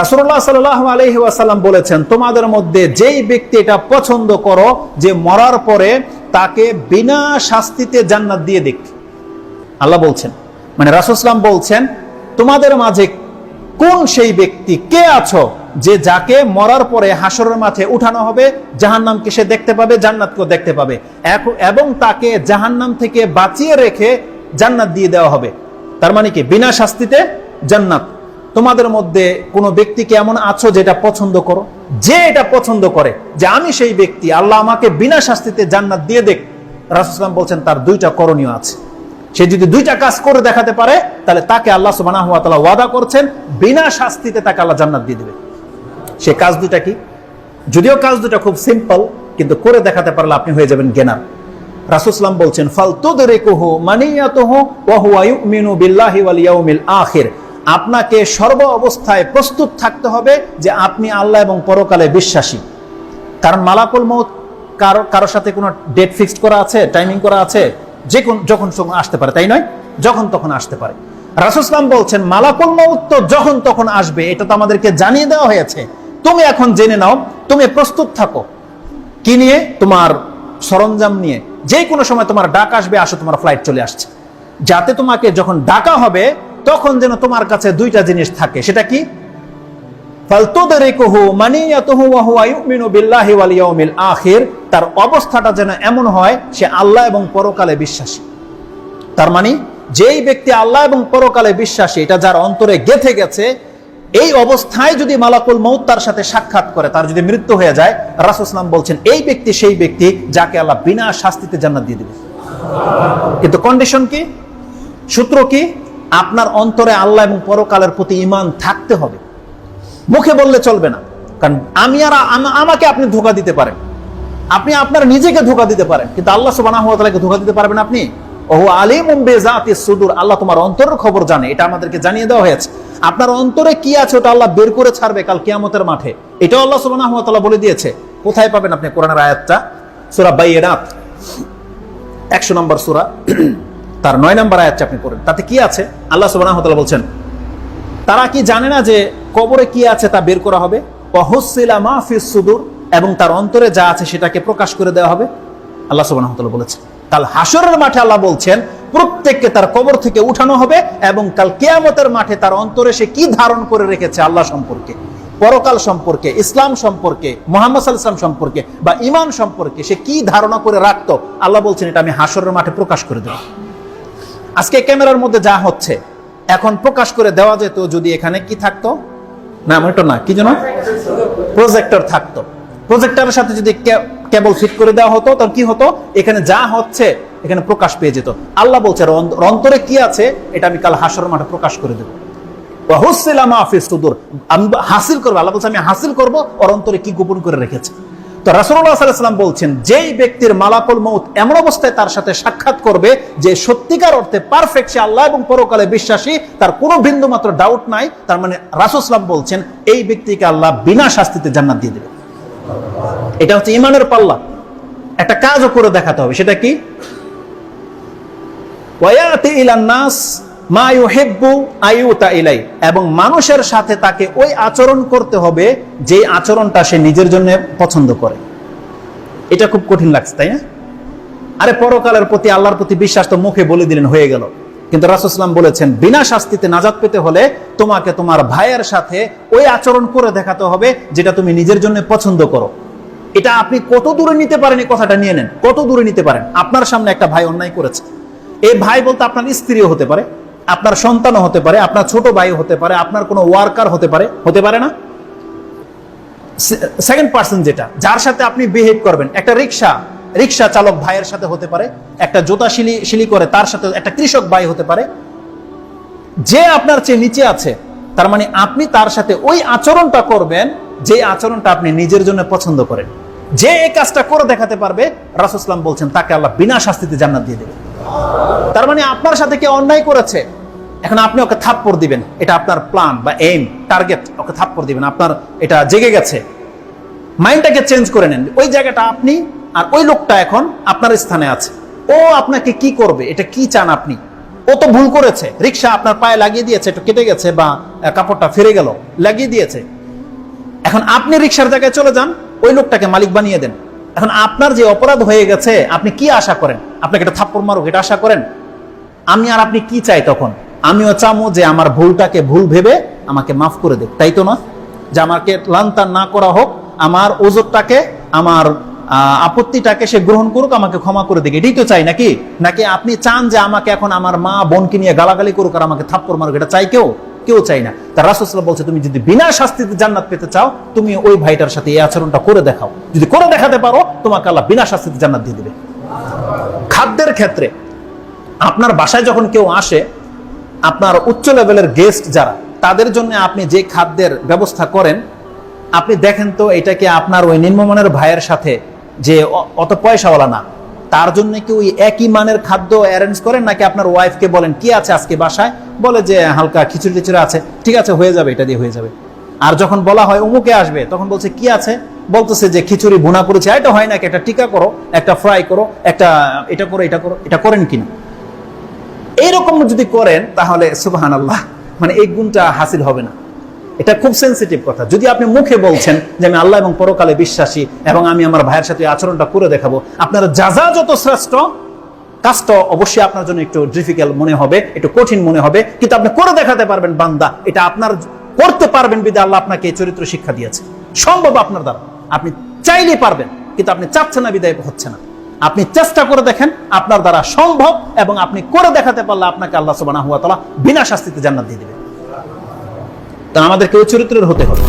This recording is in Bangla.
রাসূলুল্লাহ সাল্লাল্লাহু আলাইহি ওয়াসাল্লাম বলেছেন, তোমাদের মধ্যে যেই ব্যক্তি এটা পছন্দ করো যে মরার পরে তাকে বিনা শাস্তিতে জান্নাত দিয়ে দিক। আল্লাহ বলছেন, মানে রাসূল সাল্লাল্লাহু আলাইহি ওয়াসাল্লাম বলছেন, তোমাদের মাঝে কোন সেই ব্যক্তি, কে আছো যে যাকে মরার পরে হাসরের মাঠে উঠানো হবে, জাহান্নামকে সে দেখতে পাবে, জান্নাতকেও দেখতে পাবে, এবং তাকে জাহান্নাম থেকে বাঁচিয়ে রেখে জান্নাত দিয়ে দেওয়া হবে। তার মানে কি? বিনা শাস্তিতে জান্নাত। তোমাদের মধ্যে কোনো ব্যক্তিকে এমন আছো যেটা পছন্দ করো, যে এটা পছন্দ করে যে আমি সেই ব্যক্তি, আল্লাহ আমাকে বিনা শাস্তিতে জান্নাত দিয়ে দেখ। রাসূল সাল্লাল্লাহু আলাইহি ওয়াসাল্লাম বলছেন তার দুইটা করণীয় আছে। সে যদি দুইটা কাজ করে দেখাতে পারে তাহলে তাকে আল্লাহ সুবহানাহু ওয়া তাআলা ওয়াদা করছেন বিনা শাস্তিতে তাকে আল্লাহ জান্নাত দিয়ে দেবে। সে কাজ দুইটা কি? যদিও কাজ দুটা খুব সিম্পল, কিন্তু করে দেখাতে পারলে আপনি হয়ে যাবেন জ্ঞানী। রাসূল সাল্লাল্লাহু আলাইহি ওয়াসাল্লাম বলছেন, ফালতুদরিকুহু মানিয়াতুহু ওয়া হুয়া ইউমিনু বিল্লাহি ওয়াল ইয়াউমিল আখির। আপনাকে সর্ব অবস্থায় প্রস্তুত থাকতে হবে যে আপনি আল্লাহ এবং পরকালে বিশ্বাসী। কারণ মালাকুল মউত কারোর সাথে কোনো ডেট ফিক্সড করা আছে, টাইমিং করা আছে, যখন আসতে পারে, তাই নয়? যখন তখন আসতে পারে। রাসূল সাল্লাল্লাহু আলাইহি ওয়াসাল্লাম বলছেন মালাকুল মউত তো যখন তখন আসবে, এটা তো আমাদেরকে জানিয়ে দেওয়া হয়েছে। তুমি এখন জেনে নাও, তুমি প্রস্তুত থাকো। কি নিয়ে? তোমার সরঞ্জাম নিয়ে। যে কোনো সময় তোমার ডাক আসবে, আসো তোমার ফ্লাইট চলে আসছে, যাতে তোমাকে যখন ডাকা হবে তখন যেন তোমার কাছে দুইটা জিনিস থাকে। সেটা কি? ফালতুদরিকুহু মানিয়াতুহু ওয়া হুয়া ইউমিনু বিল্লাহি ওয়াল ইয়াউমিল আখির। তার অবস্থাটা যেন এমন হয় সে আল্লাহ এবং পরকালে বিশ্বাসী। তার মানে যেই ব্যক্তি আল্লাহ এবং পরকালে বিশ্বাসী, এটা যার অন্তরে গেঁথে গেছে, এই অবস্থায় যদি মালাকুল মউত তার সাথে সাক্ষাৎ করে, তার যদি মৃত্যু হয়ে যায়, রাসূল সাল্লাল্লাহু আলাইহি ওয়াসাল্লাম বলছেন এই ব্যক্তি সেই ব্যক্তি যাকে আল্লাহ বিনা শাস্তিতে জান্নাত দিয়ে দেবে। কিন্তু কন্ডিশন কি? সূত্র কি? আপনার অন্তরে আল্লাহ এবং পরকালের প্রতি ঈমান থাকতে হবে। মুখে বললে চলবে না। কারণ আমাকে আপনি ধোঁকা দিতে পারেন, আপনি আপনার নিজেকে ধোঁকা দিতে পারেন, কিন্তু আল্লাহ সুবহানাহু ওয়া তাআলাকে ধোঁকা দিতে পারবেন আপনি? ওহু আলিমুম বিযাতিস সুদূর। আল্লাহ তোমার অন্তরের খবর জানে, এটা আমাদেরকে জানিয়ে দেওয়া হয়েছে। আপনার অন্তরে কি আছে ওটা আল্লাহ বের করে ছাড়বে কাল কিয়ামতের মাঠে, এটাও আল্লাহ সুবহানাহু ওয়া তাআলা বলে দিয়েছে। কোথায় পাবেন আপনি কোরআনের আয়াতটা? সূরা বাইয়িনাত 100 নম্বর সূরা, তার 9 নম্বর আয়াতটা আপনি পড়েন। তাতে কি আছে? আল্লাহ সুবহানাহু ওয়া তাআলা বলছেন, তারা কি জানে না যে কবরে কি আছে তা বের করা হবে? ওয়া হুসিলা মা ফিস সুদূর, এবং তার অন্তরে যা আছে সেটাকে প্রকাশ করে দেওয়া হবে। আল্লাহ সুবহানাহু ওয়া তাআলা বলেছেন কাল হাসরের মাঠে আল্লাহ বলছেন প্রত্যেককে তার কবর থেকে উঠানো হবে, এবং কাল কিয়ামতের মাঠে তার অন্তরে সে কি ধারণ করে রেখেছে আল্লাহ সম্পর্কে, পরকাল সম্পর্কে, ইসলাম সম্পর্কে, মুহাম্মদ সাল্লাল্লাহু আলাইহি ওয়াসাল্লাম সম্পর্কে বা ঈমান সম্পর্কে সে কি ধারণা করে রাখতো, আল্লাহ বলছেন এটা আমি হাসরের মাঠে প্রকাশ করে দেব। আজকে ক্যামেরার মধ্যে যা হচ্ছে এখন প্রকাশ করে দেওয়া যেত যদি এখানে কি থাকতো, না মনিটর না, কি যেন প্রজেক্টর থাকতো। প্রজেক্টরের সাথে যদি কেবল ফিট করে দেওয়া হতো তখন কি হতো? এখানে যা হচ্ছে এখানে প্রকাশ পেয়ে যেত। আল্লাহ বলছে অন্তরে কি আছে এটা আমি কাল হাসরের মাঠে প্রকাশ করে দেব। ওয়া হুসিলা মা ফিস সুদূর, আমি হাসিল করব, আল্লাহ বলছে আমি হাসিল করব ওর অন্তরে কি গোপন করে রেখেছে। তো রাসূলুল্লাহ সাল্লাল্লাহু আলাইহি ওয়াসাল্লাম বলছেন যেই ব্যক্তির মালাকুল মউত এমন অবস্থায় তার সাথে সাক্ষাৎ করবে যে সত্যিকার অর্থে পারফেক্ট, সে আল্লাহ এবং পরকালে বিশ্বাসী, তার কোনো বিন্দু মাত্র ডাউট নাই, তার মানে রাসূল সাল্লাল্লাহু আলাইহি ওয়াসাল্লাম বলছেন এই ব্যক্তিকে আল্লাহ বিনা শাস্তিতে জান্নাত দিয়ে দেবে। এটা হচ্ছে ঈমানের পাল্লা। একটা কাজও করে দেখাতে হবে। সেটা কি? ওয়ায়াতি ইলান নাস মা ইউহিব্বু আইউতা ইলাই, এবং মানুষের সাথে তাকে ওই আচরণ করতে হবে যে আচরণটা সে নিজের জন্য পছন্দ করে। এটা খুব কঠিন লাগছে, তাই না? আরে পরকালের প্রতি, আল্লাহর প্রতি বিশ্বাস তো মুখে বলে দিলেন, হয়ে গেল। কিন্তু রাসূল সাল্লাল্লাহু আলাইহি ওয়াসাল্লাম বলেছেন বিনা শাস্তিতে নাজাত পেতে হলে তোমাকে তোমার ভাইয়ের সাথে ওই আচরণ করে দেখাতে হবে যেটা তুমি নিজের জন্য পছন্দ করো। এটা আপনি কত দূরে নিতে পারেন এই কথাটা নিয়ে নেন। কত দূরে নিতে পারেন? আপনার সামনে একটা ভাই অন্যায় করেছে, এই ভাই বলতে আপনার স্ত্রীও হতে পারে, আপনার সন্তানও হতে পারে, আপনার ছোট ভাই হতে পারে, আপনার কোনো ওয়ার্কার হতে পারে, হতে পারে না? সেকেন্ড পার্সন যেটা, যার সাথে আপনি বিহেভ করবেন, একটা রিক্সা চালক ভাইয়ের সাথে হতে পারে, একটা জুতা শিলি করে তার সাথে, একটা কৃষক ভাই হতে পারে, যে আপনার চেয়ে নিচে আছে। তার মানে আপনি তার সাথে ওই আচরণটা করবেন যে আচরণটা আপনি নিজের জন্য পছন্দ করেন। যে এই কাজটা করে দেখাতে পারবে, রাসূল সাল্লাল্লাহু আলাইহি ওয়াসাল্লাম বলছেন তাকে আল্লাহ বিনা শাস্তিতে জান্নাত দিয়ে দেবে। তার মানে আপনার সাথে কে অন্যায় করেছে, এখন আপনি ওকে থাপ্পড় দিবেন, এটা আপনার প্ল্যান বা এইম, টার্গেট, ওকে থাপ্পড় দিবেন, আপনার এটা জেগে গেছে। মাইন্ডটাকে চেঞ্জ করে নেন। ওই জায়গাটা আপনি, আর ওই লোকটা এখন আপনার স্থানে আছে, ও আপনাকে কি করবে এটা কি চান আপনি, ও তো ভুল করেছে, রিক্সা আপনার পায়ে লাগিয়ে দিয়েছে, একটু কেটে গেছে বা কাপড়টা ফিরে গেল, লাগিয়ে দিয়েছে। এখন আপনি রিক্সার জায়গায় চলে যান, ওই লোকটাকে মালিক বানিয়ে দেন। এখন আপনার যে অপরাধ হয়ে গেছে, আপনি কি আশা করেন? আপনাকে একটা থাপ্পড় মারুক, এটা আশা করেন? আমি আর আপনি কি চাই তখন? আমিও চামো যে আমার ভুলটাকে ভুল ভেবে আমাকে মাফ করে দেখ, তাই তো না? যে আমাকে লান্তান না করা হোক, আমার ওজরটাকে, আমার আপত্তিটাকে সে গ্রহণ করুক, আমাকে ক্ষমা করে দিক, এটাই তো চাই নাকি? নাকি আপনি চান যে আমাকে এখন আমার মা বোনকে নিয়ে গালাগালি করুক আর আমাকে থাপ্পড় মারুক? এটা চাই কেউ? কেউ চাই না। তার রাসূল সাল্লাল্লাহু আলাইহি ওয়াসাল্লাম বলছে, তুমি যদি বিনা শাস্তিতে জান্নাত পেতে চাও, তুমি ওই ভাইটার সাথে এই আচরণটা করে দেখাও। যদি করে দেখাতে পারো, তোমাকে আল্লাহ বিনা শাস্তিতে জান্নাত দিয়ে দিবে। খাদ্যের ক্ষেত্রে আপনার বাসায় যখন কেউ আসে, আপনার উচ্চ লেভেলের গেস্ট যারা, তাদের জন্য আপনি যে খাদ্যের ব্যবস্থা করেন, আপনি দেখেন তো এটা কি আপনার ওই নিম্নমানের ভাইয়ের সাথে যে অত পয়সাওয়ালা না, তার জন্য কি ওই একই মানের খাদ্য অ্যারেঞ্জ করেন, নাকি আপনার ওয়াইফকে বলেন কি আছে আজকে বাসায়, বলে যে হালকা খিচুড়ি টিচুড়ি আছে, ঠিক আছে হয়ে যাবে, এটা দিয়ে হয়ে যাবে। আর যখন বলা হয় অমুকে আসবে, তখন বলছে কি আছে, বলতেছে যে খিচুড়ি ভুনা করেছে, এটা হয় নাকি, একটা টিকা করো, একটা ফ্রাই করো, একটা এটা করো, এটা করো, এটা করেন কিনা? এইরকম যদি করেন তাহলে সুবহানাল্লাহ, মানে এই গুণটা হাসিল হবে না। এটা খুব সেন্সিটিভ কথা। যদি আপনি মুখে বলছেন যে আমি আল্লাহ এবং পরকালে বিশ্বাসী এবং আমি আমার ভাইয়ের সাথে আচরণটা করে দেখাবো, আপনার যাজা যত শ্রেষ্ঠ, কাজটা অবশ্যই আপনার জন্য একটু ডিফিকাল্ট মনে হবে, একটু কঠিন মনে হবে, কিন্তু আপনি করে দেখাতে পারবেন বান্দা, এটা আপনার করতে পারবেন বিধায় আল্লাহ আপনাকে এই চরিত্র শিক্ষা দিয়েছে। সম্ভব আপনার দ্বারা, আপনি চাইলেই পারবেন, কিন্তু আপনি চাচ্ছেন না বিধায় হচ্ছে না। আপনি চেষ্টা করে দেখেন, আপনার দ্বারা সম্ভব, এবং আপনি করে দেখাতে পারলে আপনাকে আল্লাহ সুবহানাহু ওয়া তাআলা বিনা শাস্তিতে জান্নাত দিয়ে দিবেন। তা আমাদেরকে ওই চরিত্রের হতে হবে।